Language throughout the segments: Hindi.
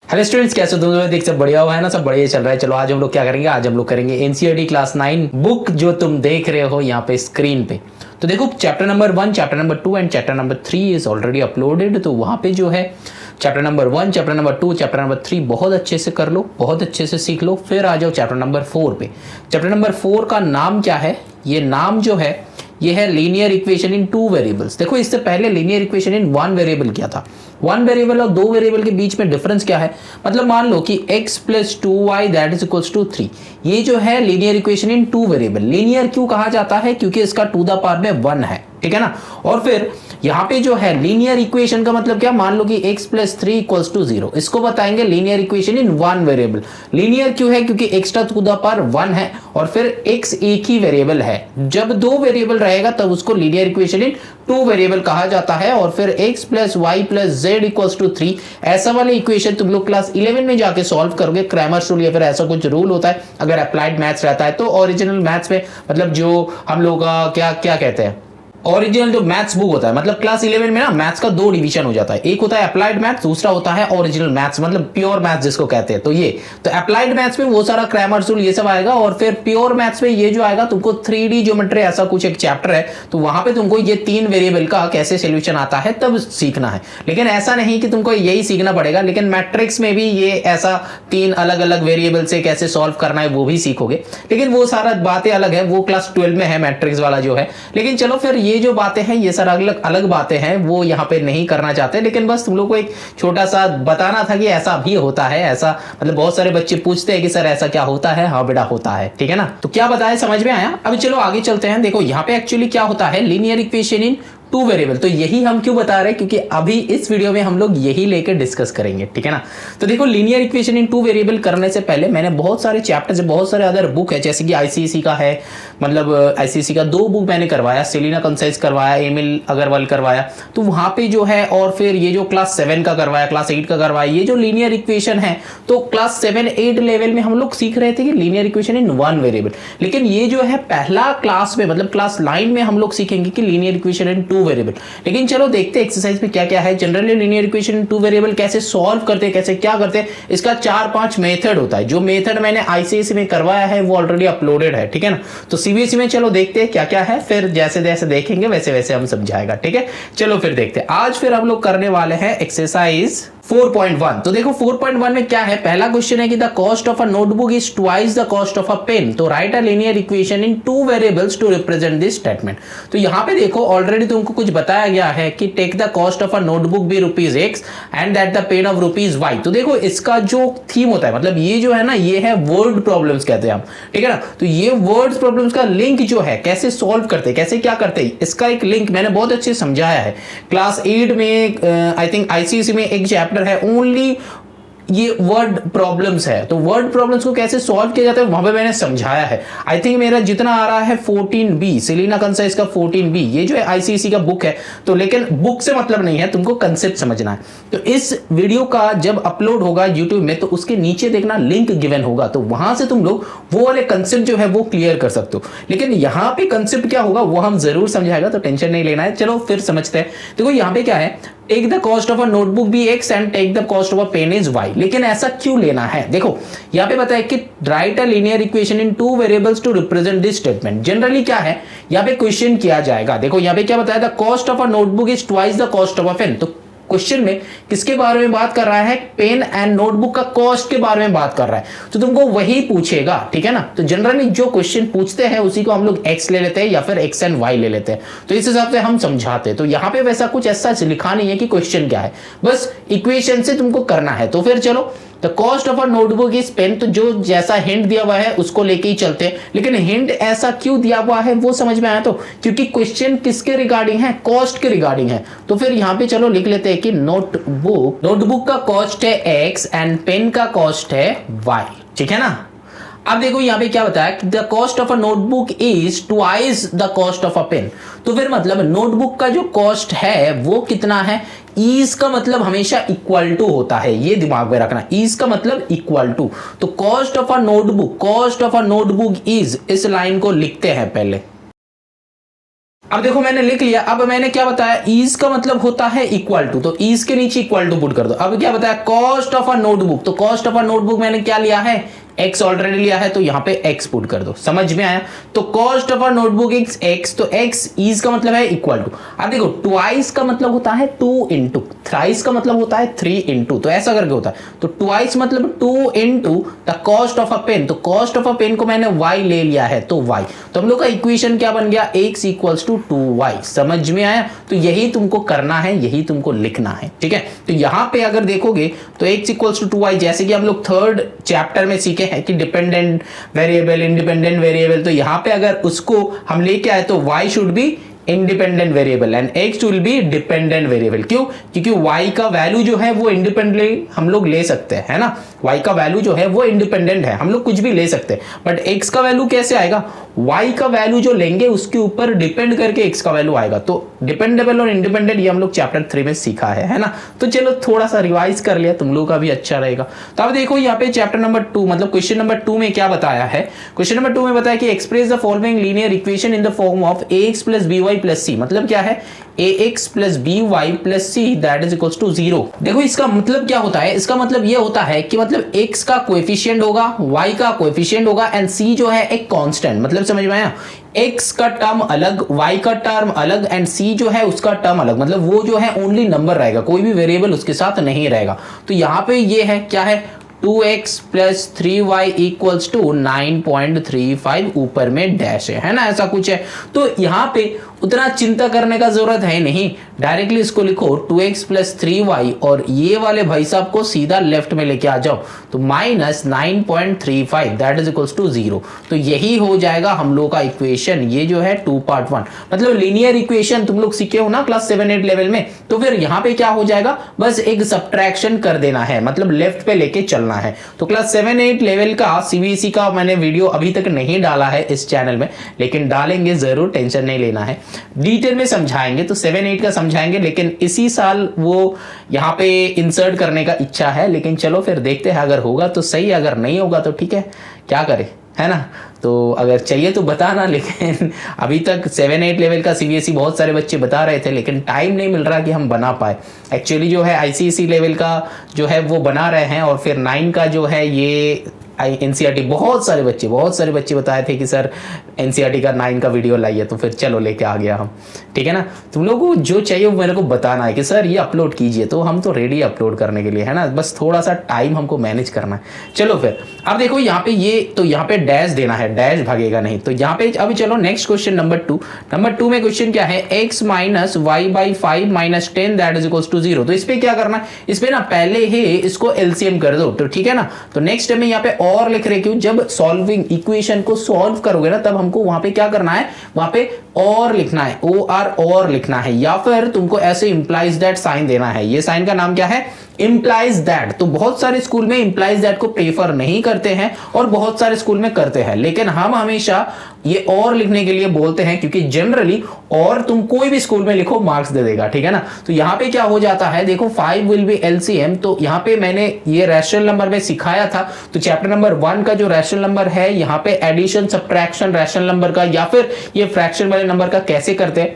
हेलो स्टूडेंट्स, कैसे हो तुम लोग? देख सब बढ़िया हुआ है ना, सब बढ़िया चल रहा है। चलो आज हम लोग क्या करेंगे, आज हम लोग करेंगे एनसीईआरटी क्लास 9 बुक जो तुम देख रहे हो यहाँ पे स्क्रीन पे। तो देखो chapter number 1, chapter number 2 and chapter number 3 is already uploaded. तो वहाँ पे जो है chapter number 1, chapter number 2, chapter number 3 बहुत अच्छे से कर लो, बहुत अच्छे से सीख लो। फिर आ जाओ चैप्टर नंबर 4 पे। चैप्टर नंबर 4 का नाम क्या है? ये नाम जो है ये है लीनियर इक्वेशन इन 2 वेरिएबल्स। देखो इससे पहले लीनियर इक्वेशन इन 1 वेरिएबल किया था। 1 वेरिएबल और 2 वेरिएबल के बीच में डिफरेंस क्या है? मतलब मान लो कि x plus 2y that is equals to 3। ये जो है linear equation in 2 variable. Linear क्यों कहा जाता है? क्योंकि इसका टू द पावर में 1 है, ठीक है ना। और फिर यहाँ पे जो है लीनियर इक्वेशन का मतलब क्या? मान लो कि x प्लस 3 इक्वल्स टू 0, इसको बताएंगे लीनियर इक्वेशन इन 1 वेरिएबल। लीनियर क्यों है? क्योंकि एक्स्ट्रा टू द पावर 1 है और फिर x एक ही वेरिएबल है। जब 2 वेरिएबल रहेगा तब उसको लीनियर इक्वेशन इन 2 वेरिएबल कहा जाता है। और फिर x plus y plus z equals to 3, ऐसा वाले इक्वेशन तुम लोग क्लास 11 में जाके सॉल्व करोगे। क्रैमर्स रूल या फिर ऐसा कुछ रूल होता है अगर अप्लाइड मैथ्स रहता है तो। ओरिजिनल मैथ्स में मतलब जो हम लोग क्या क्या कहते हैं, ओरिजिनल जो मैथ्स बुक होता है, मतलब क्लास 11 में ना मैथ्स का 2 डिवीजन हो जाता है। एक होता है अप्लाइड मैथ्स, दूसरा होता है ओरिजिनल मैथ्स, मतलब प्योर मैथ्स जिसको कहते हैं। तो ये तो अप्लाइड मैथ्स में वो सारा क्रैमर्स रूल ये सब आएगा और फिर प्योर मैथ्स में ये जो आएगा तुमको 3D ज्योमेट्री ऐसा कुछ एक चैप्टर है। तो वहां पे तुमको ये 3 वेरिएबल का कैसे सोल्यूशन आता है तब सीखना है। लेकिन ऐसा नहीं कि तुमको यही सीखना पड़ेगा, लेकिन मैट्रिक्स में भी ये ऐसा 3 अलग अलग वेरिएबल से कैसे सॉल्व करना है वो भी सीखोगे। लेकिन वो सारा बातें अलग है, वो क्लास 12 में है मैट्रिक्स वाला जो है। लेकिन चलो फिर ये जो बातें हैं ये सारा अलग अलग बातें हैं, वो यहाँ पे नहीं करना चाहते। लेकिन बस तुम लोग को एक छोटा सा बताना था कि ऐसा भी होता है। ऐसा मतलब बहुत सारे बच्चे पूछते हैं कि सर ऐसा क्या होता है? हाँ बेटा होता है, ठीक है ना। तो क्या बताया, समझ में आया? अभी चलो आगे चलते हैं। देखो यहाँ पे एक्चुअली क्या होता है, लीनियर इक्वेशन इन 2 वेरिएबल। तो यही हम क्यों बता रहे हैं, क्योंकि अभी इस वीडियो में हम लोग यही लेकर डिस्कस करेंगे, ठीक है ना। तो देखो लीनियर इक्वेशन इन 2 वेरिएबल करने से पहले मैंने बहुत सारे चैप्टर्स, बहुत सारे अदर बुक है, जैसे कि आईसीएसई का है, मतलब आईसीएसई का 2 बुक मैंने करवाया, सेलिना कंसाइज करवाया, एमिल अग्रवाल करवाया। तो वहां पे जो है, और फिर ये जो क्लास 7 का करवाया, क्लास 8 का करवाया, ये जो लीनियर इक्वेशन है तो क्लास 7, 8 लेवल में हम लोग सीख रहे थे कि लीनियर इक्वेशन इन 1 वेरिएबल। लेकिन ये जो है पहला क्लास में, मतलब क्लास 9 में हम लोग सीखेंगे कि लीनियर इक्वेशन इन 2 वेरिएबल। लेकिन चलो देखते हैं एक्सरसाइज में क्या क्या है। Generally linear equation in 2 variable कैसे सॉल्व करते हैं, कैसे क्या करते हैं, इसका 4-5 मेथड होता है। जो मेथड मैंने आईसीएसई में करवाया है वो ऑलरेडी अपलोडेड है, ठीक है ना। तो सीबीएसई में चलो देखते हैं क्या क्या है, फिर जैसे जैसे देखेंगे वैसे वैसे हम समझाएगा, ठीक है। चलो फिर देखते हैं। आज फिर हम लोग करने वाले हैं एक्सरसाइज 4.1। तो देखो 4.1 में क्या है, पहला क्वेश्चन है कि the cost of a notebook is twice the cost of a pen. तो write a linear equation in 2 variables to represent this statement. तो यहां पे देखो ऑलरेडी तुमको कुछ बताया गया है कि take the cost of a notebook be ₹X and that the pen of ₹Y। तो देखो इसका जो थीम होता है, मतलब ये जो है ना, ये है वर्ड प्रॉब्लम्स कहते हैं हम, ठीक है ना। तो ये वर्ड प्रॉब्लम्स का लिंक जो है, कैसे सॉल्व करते, कैसे क्या करते, इसका एक लिंक मैंने बहुत अच्छे से समझाया है। क्लास 8 में आई थिंक आईसीएसई में एक चैप्टर है ओनली ये वर्ड प्रॉब्लम्स है। तो वर्ड प्रॉब्लम्स को कैसे सॉल्व किया जाता है वहां पे मैंने समझाया है। आई थिंक मेरा जितना आ रहा है 14B, सेलिना कंसाइज का 14B, ये जो है आईसीएसई का बुक है। तो लेकिन बुक से मतलब नहीं है, तुमको कंसेप्ट समझना है। तो इस वीडियो का जब अपलोड होगा यूट्यूब में तो उसके नीचे देखना लिंक गिवन होगा, तो वहां से तुम लोग वो वाले कंसेप्ट जो है वो क्लियर कर सकते हो। लेकिन यहाँ पे कंसेप्ट क्या होगा वो हम जरूर समझाएगा, तो टेंशन नहीं लेना है। चलो फिर समझते हैं। देखो यहाँ पे क्या है, take the cost of a notebook be X and take the cost of a pen is Y। लेकिन ऐसा क्यों लेना है? देखो यहाँ पे बताया कि write a linear equation in 2 variables to represent this statement. Generally क्या है, यहाँ पे क्वेश्चन किया जाएगा। देखो यहाँ पे क्या बताया, the cost of a notebook is twice the cost of a pen. तो क्वेश्चन में किसके बारे में बात कर रहा है? पेन एंड नोटबुक का कॉस्ट के बारे में बात कर रहा है। तो तुमको वही पूछेगा, ठीक है ना। तो जनरली जो क्वेश्चन पूछते हैं उसी को हम लोग x ले लेते हैं या फिर x एंड y ले लेते हैं। तो इस हिसाब से हम समझाते हैं। तो यहाँ पे वैसा कुछ ऐसा लिखा नहीं है कि क्वेश्चन क्या है, बस इक्वेशन से तुमको करना है। तो फिर चलो, the cost of a notebook is pen. तो जो जैसा हिंट दिया हुआ है उसको लेके ही चलते हैं। लेकिन हिंट ऐसा क्यों दिया हुआ है वो समझ में आया? तो क्योंकि क्वेश्चन किसके रिगार्डिंग है? कॉस्ट के रिगार्डिंग है। तो फिर यहाँ पे चलो लिख लेते हैं कि नोटबुक का कॉस्ट है X एंड पेन का कॉस्ट है Y, ठीक है ना। अब देखो यहाँ पे क्या बताया कि the cost of a notebook is twice the cost of a pen. तो फिर मतलब नोटबुक का जो कॉस्ट है वो कितना है? इज का मतलब हमेशा इक्वल टू होता है, ये दिमाग में रखना। इज का मतलब इक्वल टू। तो cost of a notebook is, इस लाइन को लिखते हैं पहले। अब देखो मैंने लिख लिया। अब मैंने क्या बताया, इज का मतलब होता है इक्वल टू, तो इज के नीचे इक्वल टू पुट कर दो। अब क्या बताया, कॉस्ट ऑफ अ नोटबुक, तो कॉस्ट ऑफ अ नोटबुक मैंने क्या लिया है, एक्स ऑलरेडी लिया है, तो यहां पे एक्स पुट कर दो। समझ में आया? तो cost of a notebook is x, तो एक्स इज का मतलब है इक्वल टू। अब देखो ट्वाइस का मतलब होता है 2 इंटू, थ्राइस का मतलब होता है 3 इंटू, तो ऐसा करके होता है। तो ट्वाइस मतलब 2 into the cost of a pen, तो कॉस्ट ऑफ अ पेन को मैंने वाई ले लिया है, तो वाई। तो हम लोग का इक्वेशन क्या बन गया, एक्स इक्वल्स टू 2y। समझ में आया? तो यही तुमको करना है, यही तुमको लिखना है, ठीक है। तो यहां पे अगर देखोगे तो x इक्वल्स टू 2y, जैसे कि हम लोग थर्ड चैप्टर में सीखे हैं कि डिपेंडेंट वेरिएबल, इंडिपेंडेंट वेरिएबल, तो यहां पे अगर उसको हम लेके आए तो y should be independent variable and x will be dependent variable. क्यों? क्योंकि y का वैल्यू जो है वो इंडिपेंडेंटली हम लोग ले सकते हैं, है ना। y का वैल्यू जो है वो इंडिपेंडेंट है, हम लोग कुछ भी ले सकते हैं। बट x का वैल्यू कैसे आएगा, y का वैल्यू जो लेंगे उसके ऊपर डिपेंड करके x का वैल्यू आएगा। तो डिपेंडेबल और इंडिपेंडेंट ये हम लोग चैप्टर 3 में सीखा है ना। तो चलो थोड़ा सा रिवाइज कर लिया, तुम लोग का भी अच्छा रहेगा। तो अब देखो यहाँ पे चैप्टर नंबर 2 मतलब क्वेश्चन नंबर 2 में क्या बताया है। क्वेश्चन नंबर 2 में बताया कि express the following linear equation in the form of ax plus by plus c, मतलब क्या है, ax plus by plus c that is equals to 0। देखो इसका मतलब क्या होता है, इसका मतलब ये होता है कि मतलब x का कोएफिशिएंट होगा, y का कोएफिशिएंट होगा एंड c जो है एक कांस्टेंट। मतलब समझ में आया, x का टर्म अलग, y का टर्म अलग एंड c जो है उसका टर्म अलग, मतलब वो जो है ओनली नंबर रहेगा, कोई भी वेरिएबल उसके साथ नहीं रहेगा। तो यहां पे ये है क्या है, 2x plus 3y equals to 9.35, ऊपर में डैश है ना, ऐसा कुछ है। तो यहां पे उतना चिंता करने का जरूरत है नहीं, डायरेक्टली इसको लिखो 2x प्लस 3y और ये वाले भाई साहब को सीधा लेफ्ट में लेके आ जाओ, तो minus 9.35 that is equals to 0। तो यही हो जाएगा हम लोग का इक्वेशन, ये जो है 2 पार्ट 1 मतलब लीनियर इक्वेशन तुम लोग सीखे हो ना क्लास 7-8 लेवल में। तो फिर यहाँ पे क्या हो जाएगा, बस एक सब्ट्रैक्शन कर देना है, मतलब लेफ्ट पे लेके चलना है। तो क्लास 7-8 लेवल का सीबीएसई का मैंने वीडियो अभी तक नहीं डाला है इस चैनल में, लेकिन डालेंगे जरूर, टेंशन नहीं लेना है, डिटेल में समझाएंगे। तो 7-8 का समझाएंगे, लेकिन इसी साल वो यहाँ पे इंसर्ट करने का इच्छा है, लेकिन चलो फिर देखते हैं, अगर होगा तो सही, अगर नहीं होगा तो ठीक है, क्या करे, है ना। तो अगर चाहिए तो बताना, लेकिन अभी तक 7-8 लेवल का सीबीएसई बहुत सारे बच्चे बता रहे थे, लेकिन टाइम नहीं मिल रहा कि हम बना पाए। एक्चुअली जो है आईसीएसई लेवल का जो है वो बना रहे हैं, और फिर 9 का जो है ये एनसीईआरटी, बहुत सारे बच्चे बताए थे कि सर एनसीईआरटी का 9 का वीडियो लाइए, तो फिर चलो लेके आ गया हम, ठीक है ना। तुम लोगों को जो चाहिए वो मेरे को बताना है कि सर ये अपलोड कीजिए, तो हम तो रेडी अपलोड करने के लिए, है ना, बस थोड़ा सा टाइम हमको मैनेज करना है। चलो फिर अब देखो यहाँ पे ये, तो यहाँ पे डैश देना है, डैश भागेगा नहीं। तो यहाँ पे अभी चलो नेक्स्ट क्वेश्चन नंबर 2 में क्वेश्चन क्या है, x minus y by 5 minus 10 that is equals to 0। तो इस पे क्या करना है, इस पे ना पहले ही इसको एलसीएम कर दो, तो ठीक है ना। तो नेक्स्ट में यहाँ पे और लिख रहे, क्यों, जब सॉल्विंग इक्वेशन को सॉल्व करोगे ना तब हमको वहां पे क्या करना है, वहां पे और लिखना है, और लिखना है, या फिर तुमको ऐसे इंप्लाइज दैट साइन देना है। ये साइन का नाम क्या है, इंप्लाइज दैट। तो बहुत सारे स्कूल में इंप्लाइज दैट को प्रेफर नहीं करते हैं और बहुत सारे स्कूल में करते हैं, लेकिन हम हमेशा ये और लिखने के लिए बोलते हैं, क्योंकि जनरली और तुम कोई भी स्कूल में लिखो मार्क्स दे देगा, ठीक है ना। तो यहां पे क्या हो जाता है, देखो 5 विल बी एलसीएम, तो यहां पे मैंने ये रैशनल नंबर में सिखाया था। तो चैप्टर नंबर 1 का जो रैशनल नंबर है, यहां पे एडिशन सब्ट्रैक्शन रैशनल नंबर का या फिर ये फ्रैक्शन वाले नंबर का कैसे करते हैं,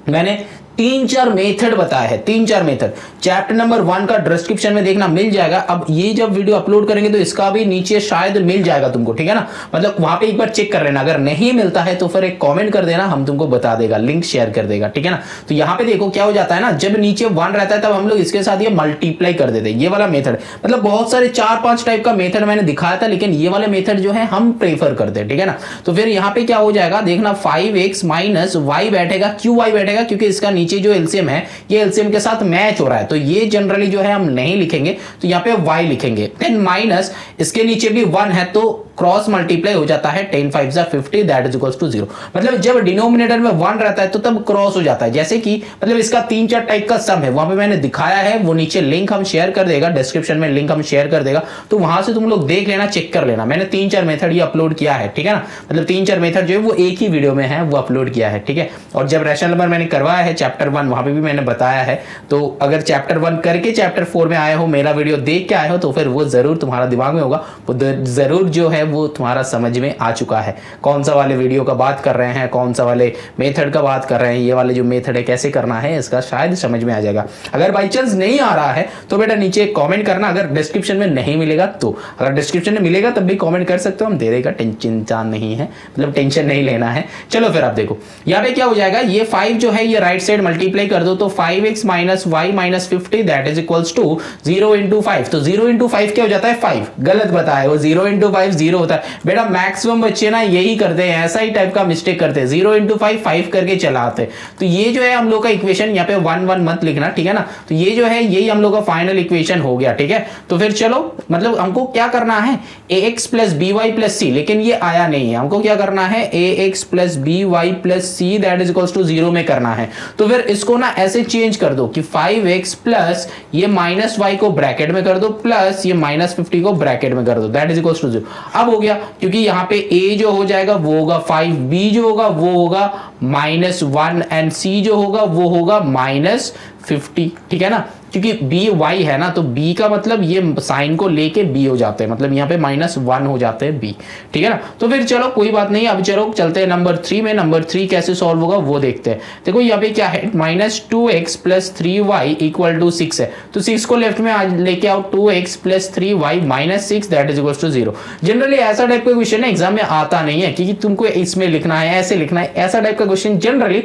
मैंने 3-4 मेथड बताया है, 3-4 मेथड चैप्टर नंबर 1 का डिस्क्रिप्शन में देखना मिल जाएगा। अब ये जब वीडियो अपलोड करेंगे तो इसका भी नीचे शायद मिल जाएगा तुमको, ठीक है ना, मतलब वहां पे एक बार चेक कर लेना, अगर नहीं मिलता है तो फिर एक कमेंट कर देना, हम तुमको बता देगा, लिंक शेयर कर देगा, ठीक है ना। तो यहाँ पे देखो क्या हो जाता है ना, जब नीचे 1 रहता है तब हम लोग इसके साथ ये मल्टीप्लाई कर देते हैं, ये वाला मेथड। मतलब बहुत सारे 4-5 टाइप का मेथड मैंने दिखाया था, लेकिन ये वाले मेथड जो है हम प्रेफर करते हैं, ठीक है ना। तो फिर यहाँ पे क्या हो जाएगा, देखना 5x माइनस वाई बैठेगा, क्यों वाई बैठेगा, क्योंकि इसका नीचे जो एलसीएम है ये एलसीएम के साथ मैच हो रहा है, तो ये जनरली जो है हम नहीं लिखेंगे, तो यहाँ पे y लिखेंगे। देन माइनस इसके नीचे भी 1 है, तो क्रॉस मल्टीप्लाई हो जाता है, 10 5 जा 50 दैट इज इक्वल्स टू 0। मतलब जब डिनोमिनेटर में 1 रहता है तो तब क्रॉस हो जाता है, जैसे कि मतलब इसका 3-4 टाइप का सम है, वहां पे मैंने दिखाया है, वो नीचे लिंक हम शेयर कर देगा, डिस्क्रिप्शन में लिंक हम शेयर कर देगा, तो वहां से तुम लोग देख लेना, चेक कर लेना। मैंने 3-4 मेथड ये अपलोड किया है, ठीक है ना, मतलब 3-4 मेथड जो है वो एक ही वीडियो में है, वो अपलोड किया है, ठीक है। और जब रैशनल नंबर मैंने करवाया है चैप्टर 1, वहां पे भी मैंने बताया है। तो अगर चैप्टर 1 करके चैप्टर 4 में आए हो, मेरा वीडियो देख के आए हो, तो फिर वो जरूर तुम्हारा दिमाग में होगा, वो जरूर जो है वो तुम्हारा समझ में आ चुका है। कौन सा वाले वीडियो का बात कर रहे हैं, कौन सा वाले मेथड का बात कर रहे हैं, ये वाले जो मेथड है कैसे करना है इसका शायद समझ में आ जाएगा। अगर बाई चांस नहीं आ रहा है तो बेटा नीचे कॉमेंट करना, अगर डिस्क्रिप्शन में नहीं मिलेगा तो, अगर डिस्क्रिप्शन में मिलेगा तब भी कॉमेंट कर सकते हो, हम दे देगा, चिंता नहीं है, मतलब टेंशन नहीं लेना है। चलो फिर आप देखो यहाँ पे क्या हो जाएगा, ये 5 जो है ये राइट साइड मल्टीप्लाई कर दो तो 5x minus y minus 50 that is equals to 0 into 5। तो 0 इंटू 5 क्या हो जाता है 5, गलत बताया वो 0 इंटू 5 0 होता है बेटा। मैक्सिमम बच्चे ना यही करते हैं, ऐसा ही टाइप का मिस्टेक करते हैं, 0 इंटू 5 5 करके चलाते। तो ये जो है हम लोग का इक्वेशन, यहाँ पे 1 1 मत लिखना, ठीक है ना। तो ये जो है यही हम लोग का फाइनल इक्वेशन हो गया, ठीक है। तो फिर चलो मतलब हमको क्या करना है ax plus b y plus c, लेकिन ये आया नहीं है, हमको क्या करना है ax plus b y plus c that is equals to 0 में करना है। तो फिर इसको ना ऐसे चेंज कर दो कि 5x प्लस ये माइनस वाई को ब्रैकेट में कर दो प्लस ये माइनस 50 को ब्रैकेट में कर दो दैट इज इक्वल्स टू 0। अब हो गया, क्योंकि यहाँ पे a जो हो जाएगा वो होगा 5, b जो होगा वो होगा -1 एंड c जो होगा वो होगा -50, ठीक है ना। क्योंकि बी वाई है ना, तो बी का मतलब ये साइन को लेके बी हो जाते हैं, मतलब यहाँ पे -1 हो जाते हैं बी, ठीक है ना। तो फिर चलो कोई बात नहीं, अब चलो चलते हैं नंबर 3 में। नंबर 3 कैसे सॉल्व होगा वो देखते हैं। देखो यहाँ पे क्या है, -2x plus 3y equal to 6 है, तो 6 को लेफ्ट में लेके आओ, 2x plus 3y minus 6 that is equal to 0। Generally ऐसा टाइप का क्वेश्चन है एग्जाम में आता नहीं है, क्योंकि तुमको इसमें लिखना है, ऐसे लिखना है, ऐसा टाइप का क्वेश्चन जनरली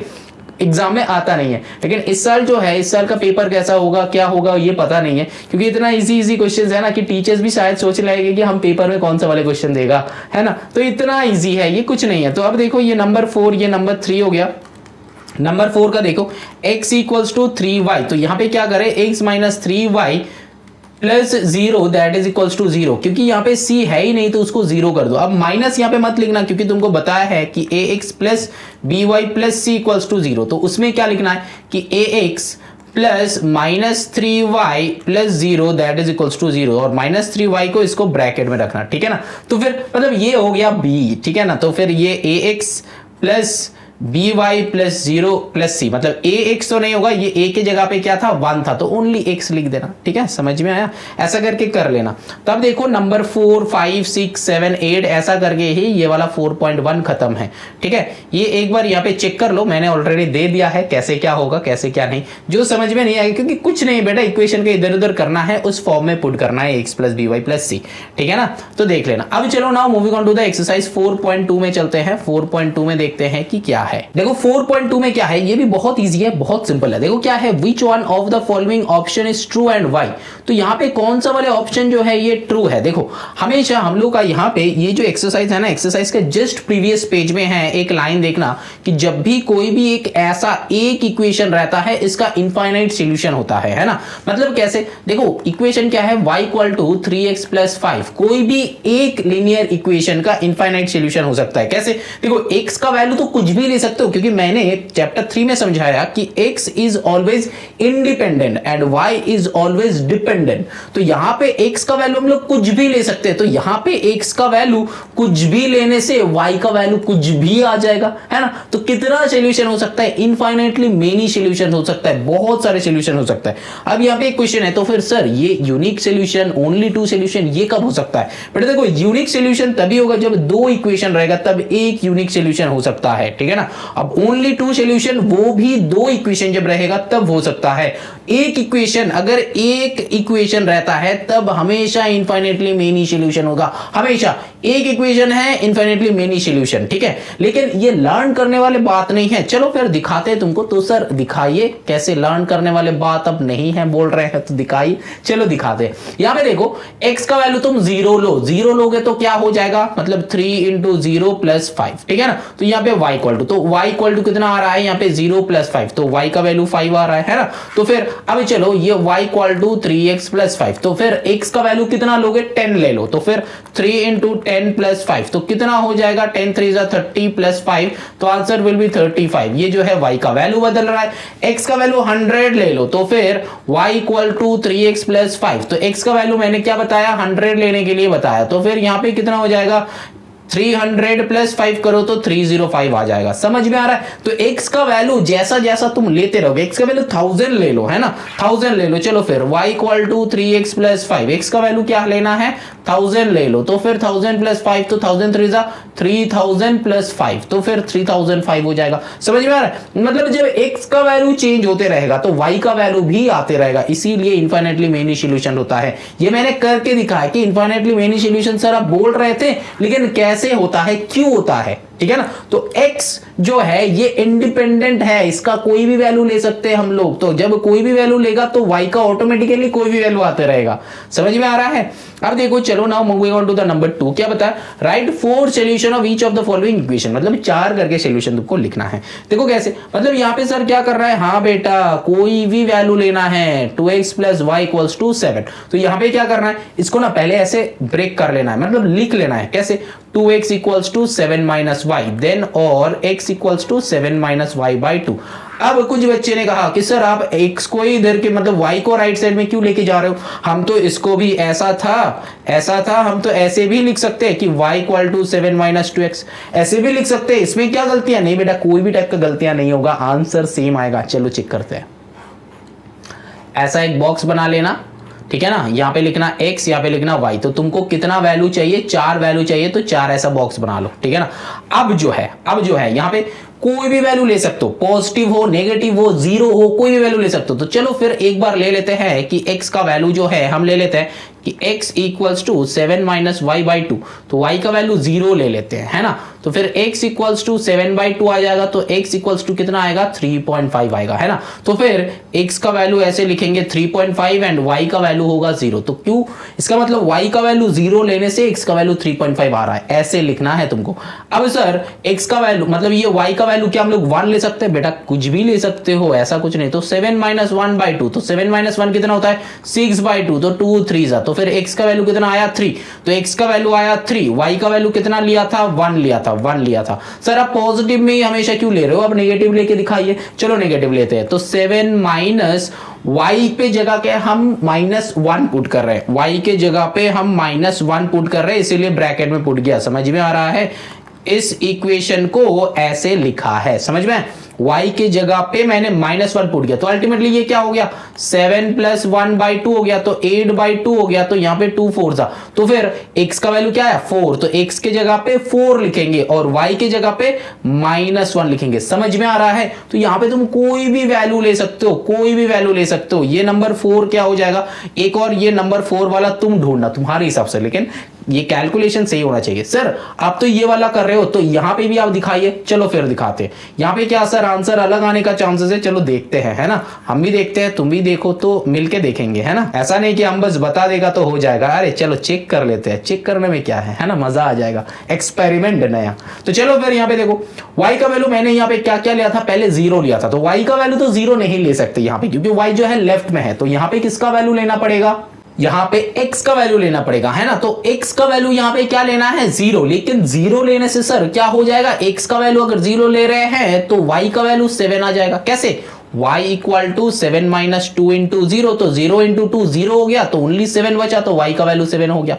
एग्जाम में आता नहीं है। लेकिन इस साल जो है, इस साल का पेपर कैसा होगा क्या होगा ये पता नहीं है, क्योंकि इतना इजी क्वेश्चंस है ना कि टीचर्स भी शायद सोच लेंगे कि हम पेपर में कौन सा वाले क्वेश्चन देगा, है ना। तो इतना इजी है ये, कुछ नहीं है। तो अब देखो ये नंबर 4 ये नंबर 3 हो गया। नंबर 4 का देखो x इक्वल्स टू 3y, तो यहाँ पे क्या करें x minus 3y plus 0 that is equals to 0, क्योंकि यहाँ पे c है ही नहीं तो उसको 0 कर दो। अब माइनस यहाँ पे मत लिखना, क्योंकि तुमको बताया है कि ax plus by plus c equals to 0, तो उसमें क्या लिखना है कि ax plus -3y plus 0 that is equals to 0, और -3y को इसको ब्रैकेट में रखना, ठीक है ना। तो फिर मतलब ये हो गया b, ठीक है ना। तो फिर ये ax plus by plus 0 plus c, मतलब ax तो नहीं होगा, ये a की जगह पे क्या था 1 था, तो ओनली x लिख देना, ठीक है। समझ में आया, ऐसा करके कर लेना। तब देखो नंबर 4 5 6 7 8 ऐसा करके ही ये वाला 4.1 खत्म है, ठीक है। ये एक बार यहाँ पे चेक कर लो, मैंने ऑलरेडी दे दिया है कैसे क्या होगा कैसे क्या नहीं, जो समझ में नहीं आएगा, क्योंकि कुछ नहीं बेटा, इक्वेशन के इधर उधर करना है, उस फॉर्म में पुट करना है x plus by plus c, ठीक है ना। तो देख लेना। अब चलो now moving on to the exercise 4.2 में चलते हैं। 4.2 में देखते हैं कि क्या है। देखो 4.2 में क्या है, ये भी बहुत इजी है, बहुत सिंपल है। देखो क्या है, which one of the following option is true and why. तो यहाँ पे कौन सा वाले ऑप्शन जो है ये ट्रू है। देखो हमेशा हम लोग का यहाँ पे ये जो एक्सरसाइज है ना, एक्सरसाइज के जस्ट प्रीवियस पेज में है एक लाइन देखना कि जब भी कोई भी एक ऐसा एक इक्वेशन रहता है इसका इनफाइनाइट सॉल्यूशन होता है ना। मतलब कैसे, देखो इक्वेशन क्या है, y equal to 3x plus 5, कोई भी एक लीनियर इक्वेशन का इनफाइनाइट सॉल्यूशन हो सकता है। कैसे, देखो x का वैल्यू तो कुछ भी ले सकते हो, क्योंकि मैंने चैप्टर 3 में समझाया कि x is always independent and y is always dependent. तो यहां पे x का वैल्यू हम लोग कुछ भी ले सकते हैं, तो यहां पे x का वैल्यू कुछ भी लेने से y का वैल्यू कुछ भी आ जाएगा, है ना। तो कितना सॉल्यूशन हो सकता है, इनफाइनाइटली मेनी सॉल्यूशन हो सकता है, बहुत सारे सॉल्यूशन हो सकता है। अब यहां पे एक क्वेश्चन है, तो फिर सर ये यूनिक सॉल्यूशन, ओनली 2 सॉल्यूशन, ये कब हो सकता है। बट देखो यूनिक सॉल्यूशन तभी होगा जब 2 इक्वेशन रहेगा, तब एक यूनिक सॉल्यूशन हो सकता है, ठीक है ना। अब ओनली 2 सॉल्यूशन, वो भी 2 इक्वेशन जब रहेगा तब हो सकता है। एक इक्वेशन, अगर एक इक्वेशन रहता है तब हमेशा इनफाइनाइटली मेनी सॉल्यूशन होगा, हमेशा एक इक्वेशन है इनफाइनाइटली मेनी सॉल्यूशन, ठीक है। लेकिन ये लर्न करने वाले बात नहीं है। चलो फिर दिखाते हैं तुमको। तो सर दिखाइए कैसे, लर्न करने वाले बात अब नहीं है बोल रहे हैं तो दिखाइए। चलो दिखाते हैं। यहां पे देखो x का वैल्यू तुम 0 लो, 0 लोगे तो क्या हो जाएगा, मतलब 3 इंटू 0 प्लस 5, ठीक है ना। तो यहाँ पे y इक्वल टू, तो y इक्वल टू कितना आ रहा है यहाँ पे 0 प्लस 5, तो y का वैल्यू 5 आ रहा है ना। तो फिर अब चलो ये y equal to 3x plus 5, तो फिर x का वैल्यू कितना लोगे, 10 ले लो। तो फिर 3 इंटू 10 प्लस 5, तो कितना हो जाएगा, 10 3 30 प्लस 5, तो आंसर विल बी 35। ये जो है y का वैल्यू बदल रहा है। x का वैल्यू 100 ले लो, तो फिर y equal to 3x plus 5, तो x का वैल्यू मैंने क्या बताया, 100 लेने के लिए बताया। तो फिर यहाँ पे कितना हो जाएगा, 300 प्लस 5 करो तो 305 आ जाएगा। समझ में आ रहा है? तो x का वैल्यू जैसा जैसा तुम लेते रहोगे, x का वैल्यू 1000 ले लो, है ना, 1000 ले लो। चलो फिर y equal to 3x plus 5, x का वैल्यू क्या लेना है, 1000 ले लो। तो फिर 1000 प्लस 5 तो 1000 3 3000 प्लस 5 तो फिर 3005 हो जाएगा। समझ में आ रहा है? मतलब जब x का वैल्यू चेंज होते रहेगा तो y का वैल्यू भी आते रहेगा, इसीलिए इनफाइनाइटली मेनी सॉल्यूशन होता है। ये मैंने करके दिखाया कि इनफाइनाइटली मेनी सॉल्यूशन सर आप बोल रहे थे, लेकिन कैसे होता है, क्यों होता है, ठीक है ना। तो x जो है ये इंडिपेंडेंट है, इसका कोई भी वैल्यू ले सकते हैं हम लोग। तो जब कोई भी वैल्यू लेगा तो y का ऑटोमेटिकली कोई भी वैल्यू आते रहेगा। समझ में आ रहा है? अब देखो, चलो now moving on to the number 2। क्या बताया, write 4 solution of each of the following equation, मतलब 4 करके सॉल्यूशन तुमको लिखना है। देखो कैसे, मतलब यहाँ पे सर क्या कर रहा है, हाँ बेटा कोई भी वैल्यू लेना है, 2x plus Y equals to 7। तो यहाँ पे क्या करना है, इसको ना पहले ऐसे ब्रेक कर लेना है, मतलब लिख लेना है। कैसे, 2x equals to 7 minus y, then और x equals to 7 minus y by 2। अब कुछ बच्चे ने कहा कि सर आप x को इधर के मतलब y को राइट साइड में क्यों लेके जा रहे हो, हम तो इसको भी ऐसा था, हम तो ऐसे भी लिख सकते हैं कि y equal to 7 minus 2x, ऐसे भी लिख सकते हैं। इसमें क्या गलतियां, नहीं बेटा कोई भी टाइप का गलतियां नहीं होगा, आंसर सेम आएगा। चलो चेक करते हैं। ऐसा एक बॉक्स बना लेना, ठीक है ना, यहाँ पे लिखना x, यहाँ पे लिखना y। तो तुमको कितना वैल्यू चाहिए, 4 वैल्यू चाहिए, तो 4 ऐसा बॉक्स बना लो, ठीक है ना। अब जो है यहाँ पे कोई भी वैल्यू ले सकते हो, पॉजिटिव हो, नेगेटिव हो, जीरो हो, कोई भी वैल्यू ले सकते हो। तो चलो फिर एक बार ले लेते हैं कि x का वैल्यू जो है हम ले लेते हैं कि x equals to 7 minus y by 2। तो y का वैल्यू 0 ले लेते हैं, है ना। तो फिर x इक्वल्स टू 7 बाई 2 आ जाएगा, तो x इक्वल्स टू कितना आएगा, 3.5 आएगा, है ना। तो फिर x का वैल्यू ऐसे लिखेंगे 3.5 एंड y का वैल्यू होगा 0। तो क्यों, इसका मतलब y का वैल्यू 0 लेने से x का वैल्यू 3.5 आ रहा है, ऐसे लिखना है तुमको। अब सर x का वैल्यू मतलब ये y का वैल्यू क्या हम लोग 1 ले सकते हैं, बेटा कुछ भी ले सकते हो, ऐसा कुछ नहीं। तो 7 माइनस 1 बाई 2, तो 7 माइनस 1 कितना होता है, 6 बाई 2, तो 2 3 जा, तो फिर x का वैल्यू कितना आया 3। तो x का वैल्यू आया 3, y का वैल्यू कितना लिया था, 1 लिया था। सर आप पॉजिटिव में ही हमेशा क्यों ले रहे हो, अब नेगेटिव लेके दिखाइए। चलो नेगेटिव लेते हैं। तो 7 माइनस y पे जगह के हम -1 पुट कर रहे हैं, y के जगह पे हम -1 पुट कर रहे हैं, इसीलिए ब्रैकेट में पुट गया। समझ में आ रहा है? इस इक्वेशन को ऐसे लिखा है, समझ में, y के जगह पे मैंने -1 पुट किया। तो अल्टीमेटली ये क्या हो गया, 7 प्लस 1 बाई 2 हो गया, तो 8 बाई 2 हो गया। तो यहाँ पे 2 4 था, तो फिर x का वैल्यू क्या है 4, तो x के जगह पे 4 लिखेंगे और y के जगह पे -1 लिखेंगे। समझ में आ रहा है? तो यहाँ पे तुम कोई भी वैल्यू ले सकते हो, कोई भी वैल्यू ले सकते हो। ये नंबर 4 क्या हो जाएगा, एक और ये नंबर 4 वाला तुम ढूंढना तुम्हारे हिसाब से, लेकिन ये कैलकुलेशन सही होना चाहिए। सर आप तो ये वाला कर रहे हो, तो यहाँ पे भी आप दिखाइए। चलो फिर दिखाते हैं। यहाँ पे क्या सर आंसर अलग आने का चांसेस है, चलो देखते हैं, है ना। हम भी देखते हैं, तुम भी देखो, तो मिलके देखेंगे, है ना। ऐसा नहीं कि हम बस बता देगा तो हो जाएगा। अरे चलो चेक कर लेते हैं, चेक करने में क्या है ना, मजा आ जाएगा, एक्सपेरिमेंट नया। तो चलो फिर यहाँ पे देखो, y का वैल्यू मैंने यहाँ पे क्या क्या लिया था, पहले 0 लिया था। तो y का वैल्यू तो 0 नहीं ले सकते यहाँ पे, क्योंकि y जो है लेफ्ट में है। तो यहाँ पे किसका वैल्यू लेना पड़ेगा, यहाँ पे x का वैल्यू लेना पड़ेगा, है ना। तो x का वैल्यू यहाँ पे क्या लेना है, 0। लेकिन 0 लेने से सर क्या हो जाएगा, x का वैल्यू अगर 0 ले रहे हैं तो y का वैल्यू 7 आ जाएगा। कैसे, y equal to 7 minus 2 into 0, तो 0 इंटू 2 0 हो गया, तो ओनली 7 बचा, तो y का वैल्यू 7 हो गया।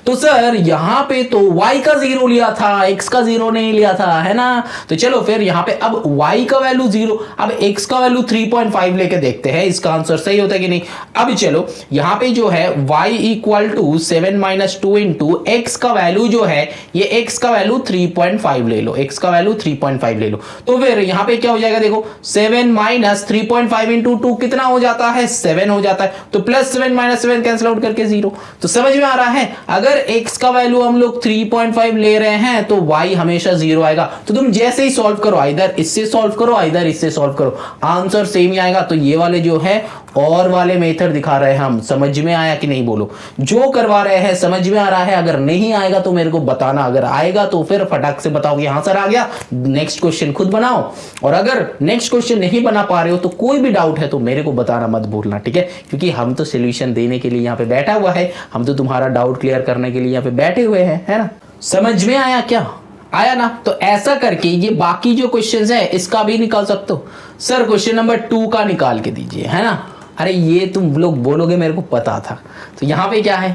तो सर यहाँ पे तो y का 0 लिया था, x का 0 नहीं लिया था, है ना। तो चलो फिर यहाँ पे अब y का वैल्यू 0, अब x का वैल्यू 3.5 लेके देखते हैं इसका आंसर सही होता है कि नहीं। अब चलो यहाँ पे जो है y equal to 7 minus 2 into x का वैल्यू जो है, ये x का वैल्यू 3.5 ले लो, x का वैल्यू 3.5 ले लो। तो फिर यहाँ पे क्या हो जाएगा, देखो 7 माइनस 3.5 इंटू 2 कितना हो जाता है, 7 हो जाता है। तो प्लस 7 माइनस 7 कैंसिल आउट करके 0। तो समझ में आ रहा है, अगर x का वैल्यू हम लोग 3.5 ले रहे हैं तो y हमेशा 0 आएगा। तो तुम जैसे ही सॉल्व करो, इधर इससे सॉल्व करो, इधर इससे सॉल्व करो, आंसर सेम ही आएगा। तो ये वाले जो है और वाले मेथड दिखा रहे हैं हम, समझ में आया कि नहीं, बोलो। जो करवा रहे हैं समझ में आ रहा है, अगर नहीं आएगा तो मेरे को बताना, अगर आएगा तो फिर फटाक से बताओगे हाँ सर आ गया, नेक्स्ट क्वेश्चन खुद बनाओ। और अगर नेक्स्ट क्वेश्चन नहीं बना पा रहे हो तो कोई भी डाउट है तो मेरे को बताना मत भूलना, ठीक है। क्योंकि हम तो सोल्यूशन देने के लिए यहाँ पे बैठा हुआ है, हम तो तुम्हारा डाउट क्लियर करने के लिए यहाँ पे बैठे हुए हैं, है ना। समझ में आया क्या, आया ना। तो ऐसा करके ये बाकी जो क्वेश्चंस है इसका भी निकाल सकते हो। सर क्वेश्चन नंबर 2 का निकाल के दीजिए, है ना। अरे ये तुम लोग बोलोगे मेरे को पता था। तो यहाँ पे क्या है,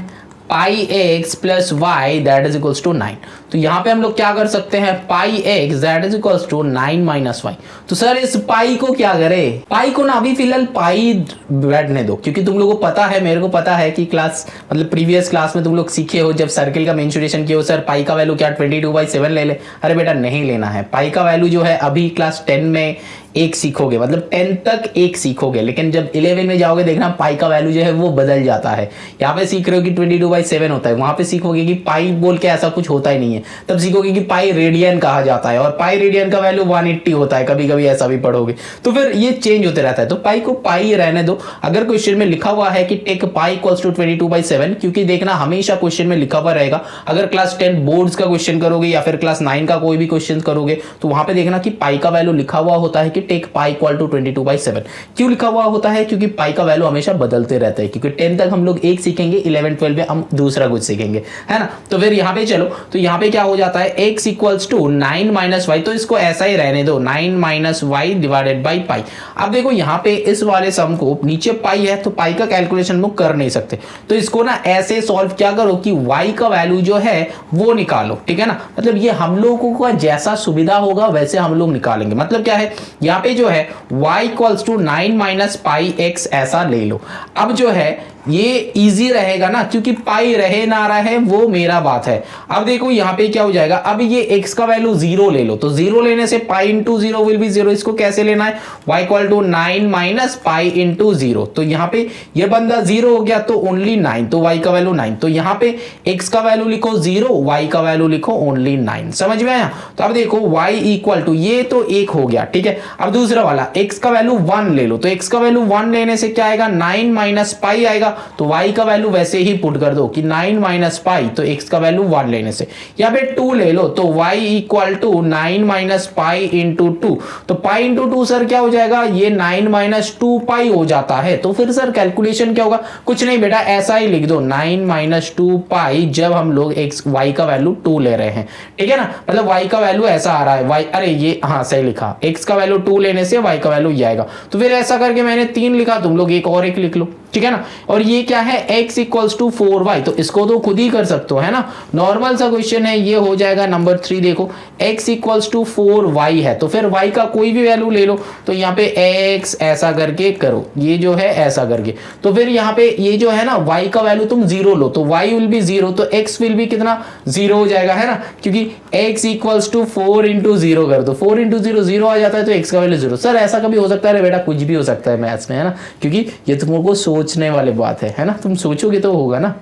pi x plus y that is equals to 9। तो यहाँ पे हम लोग क्या कर सकते हैं, pi x that is equals to 9 minus y. तो सर इस पाई को क्या करें, पाई को ना अभी फिलहाल पाई बैठने दो, क्योंकि तुम लोगों को पता है, मेरे को पता है कि क्लास मतलब प्रीवियस क्लास में तुम लोग सीखे हो, जब सर्किल का मेंशुरेशन किए हो, सर पाई का वैल्यू क्या 22/7 ले ले। अरे बेटा नहीं लेना है, पाई का वैल्यू जो है अभी क्लास 10 में एक सीखोगे, मतलब 10 तक एक सीखोगे, लेकिन जब 11 में जाओगे देखना पाई का वैल्यू जो है वो बदल जाता है। यहाँ पे सीख रहे हो कि 22/7 होता है, वहां पे सीखोगे कि पाई बोल के ऐसा कुछ होता ही नहीं है, तब सीखोगे कि पाई रेडियन कहा जाता है, और पाई रेडियन का वैल्यू 180 होता है, कभी कभी ऐसा भी पढ़ोगे। तो फिर ये चेंज होते रहता है, तो पाई को पाई रहने दो। अगर क्वेश्चन में लिखा हुआ है कि टेक पाई इक्वल्स टू 22/7, क्योंकि देखना हमेशा क्वेश्चन में लिखा हुआ रहेगा, अगर क्लास 10 बोर्ड्स का क्वेश्चन करोगे या फिर क्लास 9 का कोई भी क्वेश्चन करोगे, तो वहां पे देखना कि पाई का वैल्यू लिखा हुआ होता है कि टेक पाई इक्वल टू 22/7। क्यों लिखा हुआ होता है, क्योंकि पाई का वैल्यू हमेशा बदलते रहता है, क्योंकि 10 तक हम लोग एक सीखेंगे, 11 12 में हम दूसरा कुछ सीखेंगे, है ना। तो फिर यहाँ पे चलो, तो यहाँ पे क्या हो जाता है, x equals to 9 minus y, तो इसको ऐसा ही रहने दो, 9 minus y divided by pi. अब देखो यहाँ पे इस वाले सम को, नीचे पाई है तो पाई का कैलकुलेशन लोग कर नहीं सकते, तो इसको ना ऐसे सॉल्व क्या करो कि y का वैल्यू जो है वो निकालो, ठीक है ना। मतलब ये हम लोगों का जैसा सुविधा होगा वैसे हम लोग निकालेंगे। मतलब क्या है, यहाँ पे जो है y equals to 9 minus pi x ऐसा ले लो। अब जो है ये इजी रहेगा ना, क्योंकि पाई रहे ना रहे वो मेरा बात है। अब देखो यहाँ पे क्या हो जाएगा, अब ये x का वैल्यू 0 ले लो, तो 0 लेने से पाई इंटू 0 विल बी 0। इसको कैसे लेना है, y equal to 9 minus pi into 0। तो यहाँ पे ये बंदा 0 हो गया तो ओनली 9, तो y का वैल्यू 9। तो यहाँ पे x का वैल्यू लिखो 0, y का वैल्यू लिखो ओनली 9। समझ में आया। तो अब देखो y इक्वल टू, ये तो 1 हो गया, ठीक है। अब दूसरा वाला x का वैल्यू 1 ले लो, तो x का वैल्यू 1 लेने से क्या आएगा, 9 माइनस पाई आएगा। तो y का वैल्यू वैसे ही पुट कर दो कि 9 माइनस पाई, तो x का वैल्यू 1 लेने से। यहाँ पे 2 ले लो, तो y equal to 9 minus pi into 2। तो पाई इंटू 2 सर क्या हो जाएगा, ये 9 माइनस 2 पाई हो जाता है। तो फिर सर कैलकुलेशन क्या होगा, कुछ नहीं बेटा ऐसा ही लिख दो, 9 माइनस 2 पाई, जब हम लोग y का वैल्यू 2 ले रहे हैं, ठीक है ना। मतलब y का वैल्यू ऐसा आ रहा है, y, अरे ये हाँ सही लिखा, x का वैल्यू 2 लेने से y का वैल्यू ये आएगा। तो फिर ऐसा करके मैंने 3 लिखा, तुम लोग एक और एक लिख लो, ठीक है ना। और ये क्या है, x इक्वल्स टू 4y, तो इसको तो खुद ही कर सकते हो, है ना। नॉर्मल सा क्वेश्चन है, ये हो जाएगा नंबर 3। देखो x इक्वल्स टू 4y है, तो फिर y का कोई भी वैल्यू ले लो, तो यहाँ पे x ऐसा करके करो, ये जो है ऐसा करके, तो फिर यहाँ पे ये जो है ना y का वैल्यू तुम 0 लो, तो y विल बी 0, तो x विल बी कितना 0 हो जाएगा, है ना, क्योंकि x इक्वल्स टू 4 इंटू 0 कर दो, 4 इंटू 0 0 आ जाता है, तो x का वैल्यू 0। सर ऐसा कभी हो सकता है बेटा, कुछ भी हो सकता है मैथ्स में, है ना, क्योंकि ये तुमको सोचने वाली बात है ना, तुम सोचोगे तो होगा ना।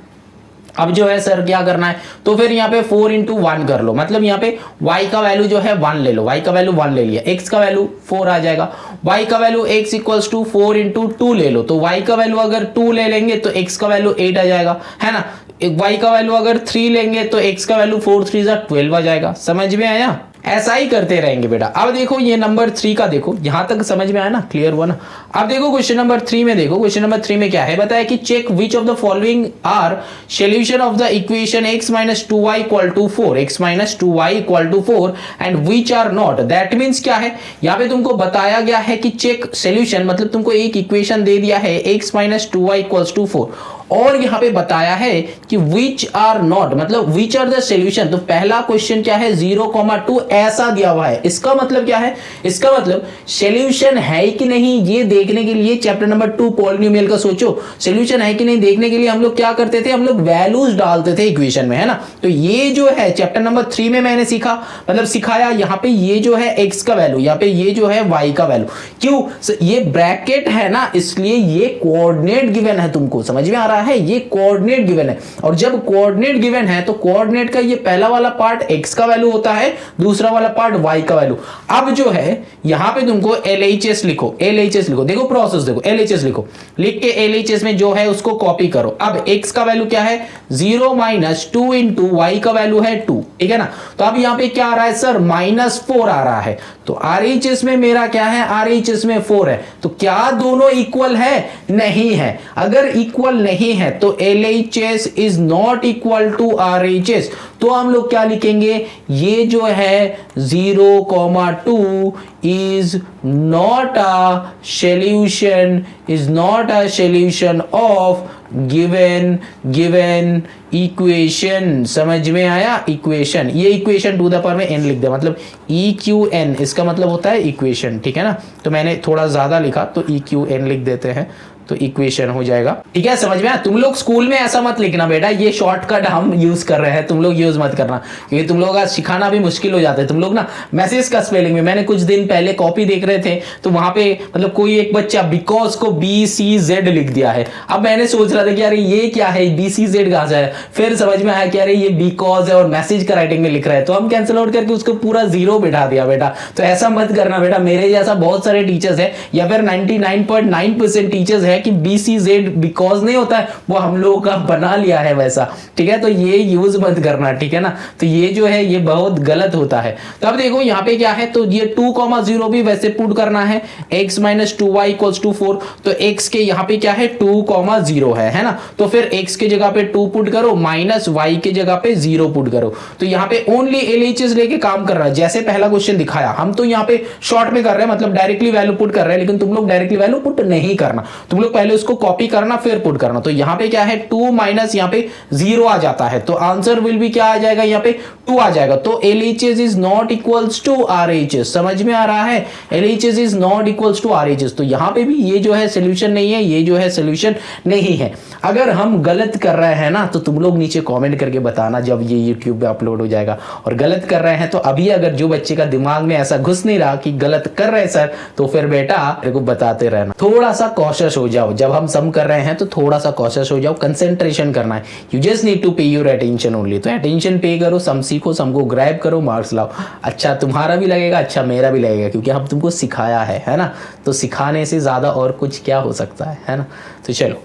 अब जो है सर क्या करना है, तो फिर यहाँ पे 4 इंटू 1 कर लो, मतलब यहाँ पे y का वैल्यू जो है 1 ले लो, y का वैल्यू 1 ले लिया, x का वैल्यू 4 आ जाएगा, y का value x equals to 4 into 2 ले लो, तो y का वैल्यू अगर 2 ले लेंगे तो x का वैल्यू 8 आ जाएगा, है ना। y का वैल्यू अगर 3 लेंगे तो x का वैल्यू 4 3 12 आ जाएगा। समझ में आया, ऐसा ही करते रहेंगे बेटा। अब देखो ये नंबर 3 का देखो, यहां तक समझ में आया ना, क्लियर हुआ ना। अब देखो क्वेश्चन नंबर 3 में, देखो क्वेश्चन नंबर 3 में क्या है, बताया कि check which of the following are solution of the equation x minus 2y equal to 4, x minus 2y equal to 4 and which are not. That means क्या है, यहाँ पे तुमको बताया गया है कि चेक सॉल्यूशन, मतलब तुमको एक इक्वेशन दे दिया है x minus 2y equal to 4, और यहां पे बताया है कि विच आर नॉट, मतलब विच आर द सॉल्यूशन। तो पहला क्वेश्चन क्या है, 0,2 ऐसा दिया हुआ है। इसका मतलब क्या है, इसका मतलब सॉल्यूशन है कि नहीं ये देखने के लिए चैप्टर नंबर 2 पॉलिनोमियल का सोचो, सॉल्यूशन है कि नहीं देखने के लिए हम लोग क्या करते थे, हम लोग वैल्यूज डालते थे इक्वेशन में, है ना। तो ये जो है चैप्टर नंबर 3 में मैंने सीखा, मतलब सिखाया, यहाँ पे ये जो है x का वैल्यू, यहाँ पे ये जो है y का वैल्यू, क्यों ये ब्रैकेट है ना, इसलिए ये कोऑर्डिनेट गिवन है, तुमको समझ में आ रहा है, ये कोऑर्डिनेट गिवन है। और जब कोऑर्डिनेट गिवन है तो कोऑर्डिनेट का ये पहला वाला पार्ट x का वैल्यू होता है, दूसरा वाला पार्ट y का वैल्यू। अब जो है यहां पे तुमको LHS लिखो, LHS लिखो, देखो प्रोसेस देखो, LHS लिखो, लिख के LHS में जो है उसको कॉपी करो। अब x का वैल्यू क्या है, 0 माइनस 2 इंटू y का वैल्यू है 2, ठीक है ना। तो अब यहां पे क्या आ रहा है सर, -4 आ रहा है, तो RHS में मेरा क्या है, RHS में 4 है, तो क्या दोनों इक्वल है, नहीं है। अगर इक्वल नहीं है तो LHS is not equal to RHS, तो हम लोग क्या लिखेंगे, ये जो है 0,2 is not a solution, is not a solution of given equation, समझ में आया, इक्वेशन, ये इक्वेशन टू द पावर में n लिख दिया, मतलब EQN इसका मतलब होता है इक्वेशन, ठीक है ना। तो मैंने थोड़ा ज्यादा लिखा तो EQN लिख देते हैं, तो इक्वेशन हो जाएगा, ठीक है, समझ में आया। तुम लोग स्कूल में ऐसा मत लिखना बेटा, ये शॉर्टकट हम यूज कर रहे हैं, तुम लोग यूज मत करना, क्योंकि तुम लोग का सिखाना भी मुश्किल हो जाता है। तुम लोग ना मैसेज का स्पेलिंग में, मैंने कुछ दिन पहले कॉपी देख रहे थे तो वहां पे मतलब कोई एक बच्चा बिकॉज को BCZ लिख दिया है। अब मैंने सोच रहा था कि अरे ये क्या है, BCZ कहां से है, फिर समझ में आया कि अरे ये बिकॉज है और मैसेज का राइटिंग में लिख रहा है, तो हम कैंसिल आउट करके उसको पूरा 0 बिठा दिया बेटा। तो ऐसा मत करना बेटा, मेरे जैसा बहुत सारे टीचर्स है या फिर 99.9% टीचर्स है कि BCZ बिकॉज नहीं होता है, वो हम लोगों का बना लिया है वैसा, ठीक है। तो ये यूज मत करना, ठीक है ना। तो ये जो है ये बहुत गलत होता है। तो अब देखो यहाँ पे क्या है, तो ये 2,0 भी वैसे पुट करना है, x - 2y = 4, तो x के यहाँ पे क्या है 2,0 है ना। तो फिर x के जगह पे 2 पुट करो, माइनस y के जगह पे 0 पुट करो। तो यहाँ पे ओनली LHS लेके काम कर रहा है, जैसे पहला क्वेश्चन दिखाया। हम तो यहाँ पे शॉर्ट में कर रहे हैं, मतलब डायरेक्टली वैल्यू पुट कर रहे हैं, लेकिन तुम लोग डायरेक्टली वैल्यू पुट नहीं करना, तुम लोग पहले उसको कॉपी करना फिर पुट करना। तो यहाँ पे क्या है 2 माइनस यहाँ पे 0 आ जाता है, तो आंसर विल भी क्या आ जाएगा, यहाँ पे 2 आ जाएगा। तो LHS is not equals to RHS, समझ में आ रहा है, LHS is not equals to RHS। तो यहाँ पे भी ये जो है सोल्यूशन नहीं है, ये जो है सोल्यूशन नहीं है। अगर हम गलत कर रहे हैं ना तो तुम लोग नीचे कमेंट करके बताना जब ये YouTube पे अपलोड हो जाएगा, और गलत कर रहे हैं तो अभी अगर जो बच्चे का दिमाग में ऐसा घुस नहीं रहा कि गलत कर रहे हैं सर, तो फिर बेटा मेरे को बताते रहना, थोड़ा सा कॉशियस हो जाओ। जब हम सम कर रहे हैं तो थोड़ा सा कॉशियस हो जाओ, कंसेंट्रेशन करना है, यू जस्ट नीड टू पे योर अटेंशन ओनली। तो अटेंशन पे करो, सम सीखो, सम को ग्रैब करो, मार्क्स लाओ। अच्छा तुम्हारा भी लगेगा, अच्छा मेरा भी लगेगा, क्योंकि हम तुमको सिखाया है ना। तो सिखाने से ज्यादा और कुछ क्या हो सकता है ना। तो चलो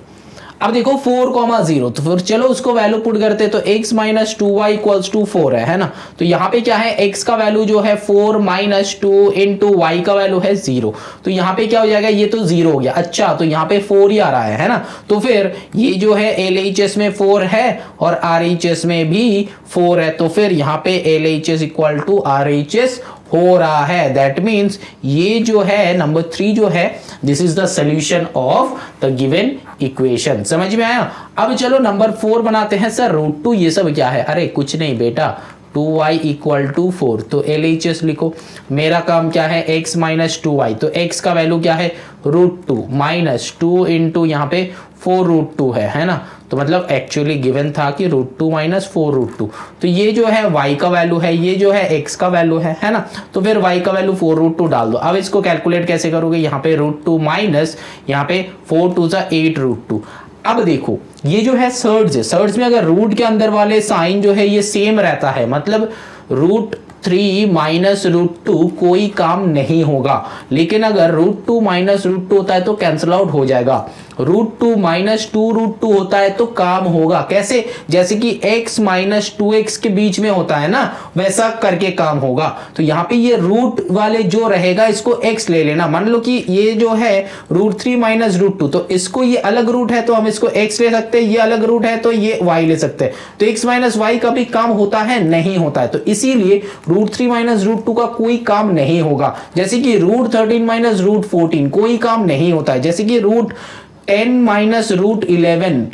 अब देखो 4,0, तो फिर चलो उसको वैल्यू पुट करते, तो x - 2y = 4 है ना। तो यहाँ पे क्या है, x का वैल्यू जो है 4 - 2 × y का वैल्यू है 0, तो यहाँ पे क्या हो जाएगा, ये तो 0 हो गया। अच्छा तो यहाँ पे 4 ही आ रहा है ना। तो फिर ये जो है LHS में 4 है और RHS में भी 4 है, तो फिर यहाँ पे LHS = RHS हो रहा है। दैट मीन्स ये जो है नंबर 3 जो है, this is the solution of the given equation. समझ में आया। अब चलो नंबर 4 बनाते हैं। सर √2 ये सब क्या है, अरे कुछ नहीं बेटा, 2y = 4, तो LHS लिखो। मेरा काम क्या है, x - 2y, तो x का वैल्यू क्या है √2 माइनस 2 × यहाँ पे 4√2 है ना। तो मतलब एक्चुअली गिवन था कि √2 - 4√2, तो ये जो है y का वैल्यू है, ये जो है x का वैल्यू है ना। तो फिर y का वैल्यू 4√2 डाल दो। अब इसको कैलकुलेट कैसे करोगे, यहाँ पे √2 माइनस यहाँ पे 4 × 2 = 8√2। अब देखो ये जो है सर्ड्स है, सर्ड्स में अगर रूट के अंदर वाले साइन जो है ये सेम रहता है, मतलब √3 - √2 कोई काम नहीं होगा। लेकिन अगर √2 - √2 होता है तो कैंसिल आउट हो जाएगा। √2 - 2√2 होता है तो काम होगा। कैसे, जैसे कि x - 2x के बीच में होता है ना, वैसा करके काम होगा। तो यहाँ पे ये रूट वाले जो रहेगा इसको x ले लेना। मान लो कि ये जो है √3 - √2, तो इसको ये अलग रूट है तो हम इसको x ले सकते हैं, ये अलग रूट है तो ये y ले सकते हैं। तो x - y का भी काम होता है, नहीं होता है। तो इसीलिए √3 - √2 का कोई काम नहीं होगा। जैसे कि √13 - √14 कोई काम नहीं होता है। जैसे कि √10 - √11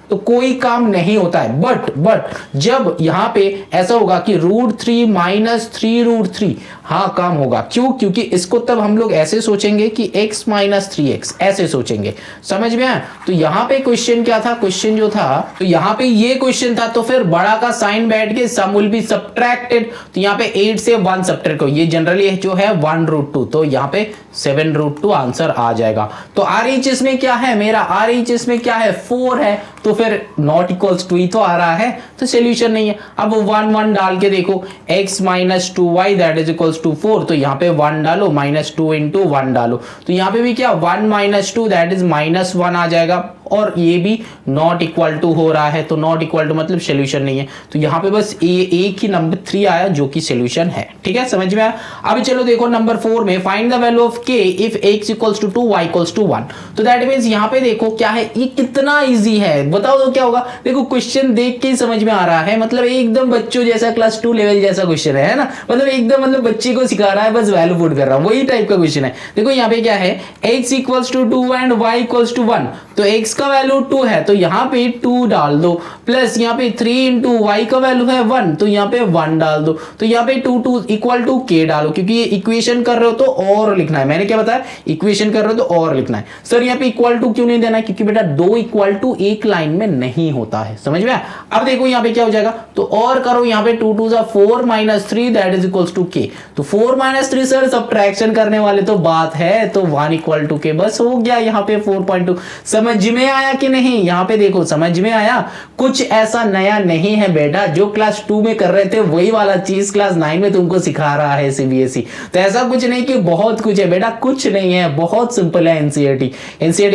तो कोई काम नहीं होता है। बट जब यहां पे ऐसा होगा कि √3 - 3√3, हाँ काम होगा। क्यों, क्योंकि इसको तब हम लोग ऐसे सोचेंगे कि x - 3x ऐसे सोचेंगे। समझ में आया। तो यहाँ पे क्वेश्चन क्या था, क्वेश्चन जो था तो यहाँ पे ये क्वेश्चन था, तो फिर बड़ा का साइन बैठ के सम विल बी सब्ट्रैक्टेड। तो यहाँ पे 8 से 1 सब्ट्रैक्ट हो, ये जनरली जो है 1√2, तो यहाँ पे 7√2 आंसर आ जाएगा। तो RHS में क्या है, मेरा RHS में क्या है 4 है, तो फिर नॉट इक्वल्स टू ही तो आ रहा है, तो सोल्यूशन नहीं है। अब 1 1 डाल के देखो, x - 2y that is equals to 4, तो यहाँ पे 1 डालो, -2 × 1 डालो, तो यहाँ पे भी क्या 1 - 2 दैट इज -1 आ जाएगा, और ये भी नॉट इक्वल टू हो रहा है, तो नॉट इक्वल टू मतलब सोल्यूशन नहीं है। तो यहाँ पे बस एक ही नंबर 3 आया जो कि सोल्यूशन है। ठीक है, समझ में आया। अब चलो देखो नंबर 4 में find the value of k if x = 2 y = 1। तो दैट मींस यहाँ पे देखो क्या है, ये कितना इजी है बताओ तो क्या होगा। देखो क्वेश्चन देख के ही समझ में आ रहा है, मतलब एकदम बच्चों जैसा क्लास 2 लेवल जैसा क्वेश्चन है ना, मतलब एकदम मतलब बच्चे को सिखा रहा है, बस वैल्यू पुट कर रहा हूं, वही टाइप का क्वेश्चन है। देखो यहाँ पे क्या है, x = 2 एंड y = 1, तो x का वैल्यू 2 है तो यहाँ पे 2 डाल दो, प्लस यहाँ पे 3 इंटू वाई का वैल्यू है 1 तो यहाँ पे 1 डाल दो, तो यहाँ पे 2 इक्वल टू के डालो, क्योंकि ये इक्वेशन कर रहे हो तो और लिखना है, मैंने क्या बताया, इक्वेशन कर रहे हो तो और लिखना है। सर यहाँ पे इक्वल टू क्यों नहीं देना है, क्योंकि बेटा 2 इक्वल टू एक लाइन में नहीं होता है, समझ में आया। अब देखो यहाँ पे क्या हो जाएगा, तो और करो, यहाँ पे 2 2 4 minus 3 that is equals to के, तो 4 माइनस 3 सर सब्ट्रैक्शन करने वाले तो बात है, तो 1 इक्वल टू के, बस हो गया यहाँ पे 4.2। समझ में आया कि नहीं, यहाँ पे देखो समझ में आया, कुछ ऐसा नया नहीं है बेटा, जो क्लास 2 में कर रहे थे वही वाला चीज क्लास 9 में तुमको सिखा रहा है सीबीएसई। तो ऐसा कुछ नहीं कि बहुत कुछ है बेटा, कुछ नहीं है, बहुत सिंपल है एनसीईआरटी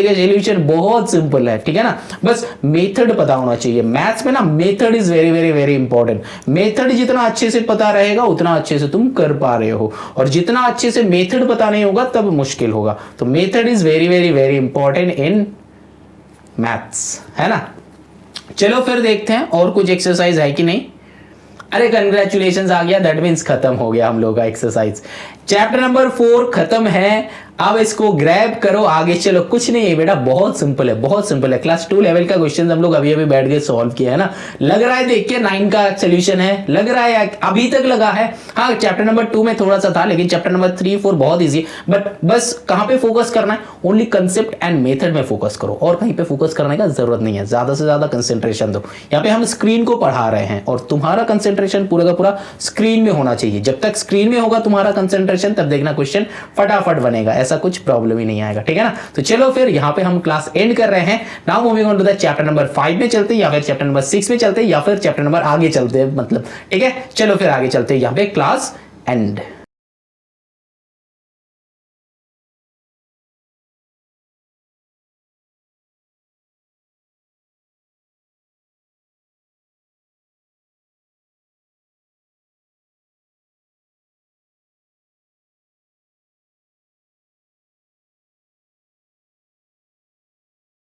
का सॉल्यूशन बहुत सिंपल है, ठीक है ना। बस मेथड पता होना चाहिए, मैथ्स में ना method is very very very important. Method जितना अच्छे से पता रहेगा उतना अच्छे से तुम कर पा रहे हो, और जितना अच्छे से मेथड पता नहीं होगा तब मुश्किल होगा। तो method is very very very important in maths, है ना। चलो फिर देखते हैं और कुछ एक्सरसाइज है कि नहीं। अरे कंग्रेचुलेशंस आ गया, दैट मीन्स खत्म हो गया हम लोग का एक्सरसाइज। चैप्टर नंबर 4 खत्म है। अब इसको ग्रैब करो, आगे चलो। कुछ नहीं है बेटा, बहुत सिंपल है, बहुत सिंपल है। क्लास 2 लेवल का क्वेश्चन हम लोग अभी अभी बैठ के सॉल्व किया है ना। लग रहा है देख के 9 का सोल्यूशन है, लग रहा है अभी तक लगा है। हाँ चैप्टर नंबर 2 में थोड़ा सा था, लेकिन चैप्टर नंबर 3 4 बहुत ईजी है। बट बस कहां पे फोकस करना है, ओनली कंसेप्ट एंड मेथड में फोकस करो, और कहीं पे फोकस करने का जरूरत नहीं है। ज्यादा से ज्यादा कंसेंट्रेशन दो। यहाँ पे हम स्क्रीन को पढ़ा रहे हैं और तुम्हारा कंसेंट्रेशन पूरा का पूरा स्क्रीन में होना चाहिए। जब तक स्क्रीन में होगा तुम्हारा कंसेंट्रेशन, तब देखना क्वेश्चन फटाफट बनेगा, ऐसा कुछ प्रॉब्लम ही नहीं आएगा, ठीक है ना। तो चलो फिर यहाँ पे हम क्लास एंड कर रहे हैं। Now moving on to the chapter number 5 में चलते हैं, या फिर चैप्टर नंबर 6 में चलते हैं, या फिर चैप्टर नंबर आगे चलते हैं, मतलब ठीक है। चलो फिर आगे चलते हैं, यहाँ पे क्लास एंड।